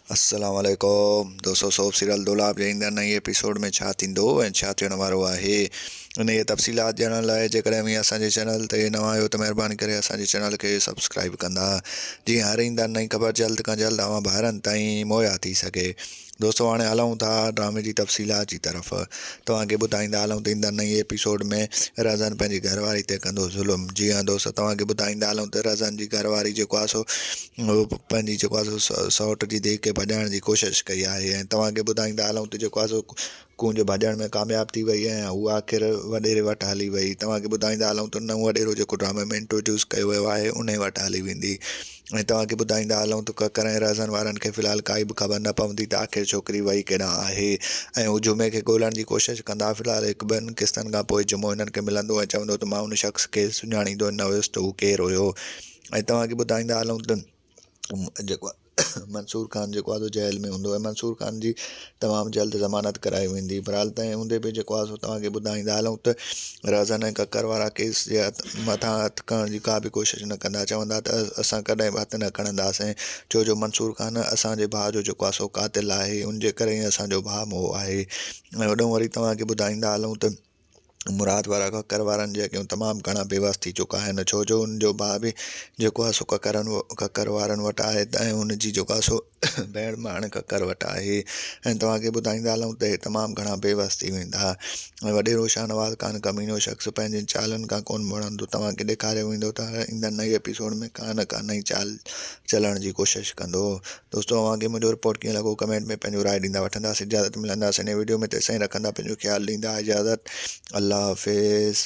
अस्सलाम वालेकुम दोस्तों, सोप सीरियल दोलाब जे ईंदड़ नई एपिसोड में छा थींदो ऐं छा थियण वारो आहे इन जे तफ़सीलात ॼाणण लाइ जेकॾहिं अव्हां असांजे चैनल ते नवां आहियो त महिरबानी करे असांजे चैनल खे सब्सक्राइब कंदा जीअं हर ईंदड़ नई ख़बर जल्द खां जल्द अव्हां ॿारनि ताईं मुहैया थी सघे। दोस्तों हाणे हलूं था ड्रामे जी तफ़सीलात जी तरफ़। तव्हांखे ॿुधाईंदा हलूं त ईंदड़ नई एपिसोड में रज़न पंहिंजी घरवारी ते कंदो ज़ुल्म। जी हाँ दोस्त, तव्हांखे ॿुधाईंदा हलूं त रज़न जी घरवारी जेको आहे सो पंहिंजी जेको आहे सो सौट जी धीउ खे भॼाइण जी कोशिशि कई आहे ऐं तव्हांखे ॿुधाईंदा हलूं त जेको आहे सो कुंज भॼण में कामयाबु थी वई ऐं उहा आख़िर वॾेरे वटि हली वई। तव्हांखे ॿुधाईंदा हलूं त नओं वॾेरो जेको ड्रामे में इंट्रोड्यूस कयो वियो आहे उन वटि हली वेंदी ऐं तव्हांखे ॿुधाईंदा हलूं त ककर ऐं रज़न वारनि खे फ़िलहालु काई बि ख़बर न पवंदी त आख़िर छोकिरी वई केॾां आहे ऐं हू जुमे खे ॻोल्हण जी कोशिशि कंदा। फ़िलहालु हिकु ॿिनि किस्तनि खां पोइ जुमो हिननि खे मिलंदो ऐं चवंदो त मां उन शख़्स खे सुञाणींदो न हुयुसि त हू केरु हुयो। ऐं तव्हांखे ॿुधाईंदा हलूं त जेको मंसूर खान जेको आहे जेल में हूंदो आहे। मंसूर खान जी तमामु जल्द ज़मानत कराई वेंदी। बहरहाल तंहिं हूंदे बि जेको आहे सो तव्हांखे ॿुधाईंदा हलूं त रज़न ऐं ककर वारा केस जे मथां हथु करण जी का बि कोशिशि न कंदा। चवंदा त असां कॾहिं बि हथु न खणंदासीं, छो जो मंसूर खान असांजे भाउ जो जेको आहे सो क़ातिल आहे, उनजे करे ई असांजो भाउ मोह आहे। ऐं वॾो वरी तव्हांखे ॿुधाईंदा हलूं त मुराद वारा ककर वारनि जे अॻियां तमामु घणा बेवस थी चुका आहिनि, छो जो उनजो भाउ बि जेको आहे सो ककर वारनि वटि आहे ऐं उनजी जेको आहे सो भेण बि हाणे ककर वटि आहे। ऐं तव्हांखे ॿुधाईंदा हलूं त हे तमामु घणा बेवस थी वेंदा ऐं वॾेरो शाहनवाज़ खान कमीनो शख़्स पंहिंजे चालनि खां कोन मुड़ंदो। तव्हांखे ॾेखारियो वेंदो त ईंदड़ नई एपिसोड में का न का नई चाल चलण जी कोशिशि कंदो। दोस्तों तव्हांखे मुंहिंजो रिपोर्ट कीअं लॻो कमेंट में पंहिंजो राय ॾींदा। वठंदासीं इजाज़त, मिलंदासीं इन वीडियो में, तेसिताईं रखंदा पंहिंजो ख़्यालु, ॾींदा इजाज़त। अल्लाह हाफ़िज़।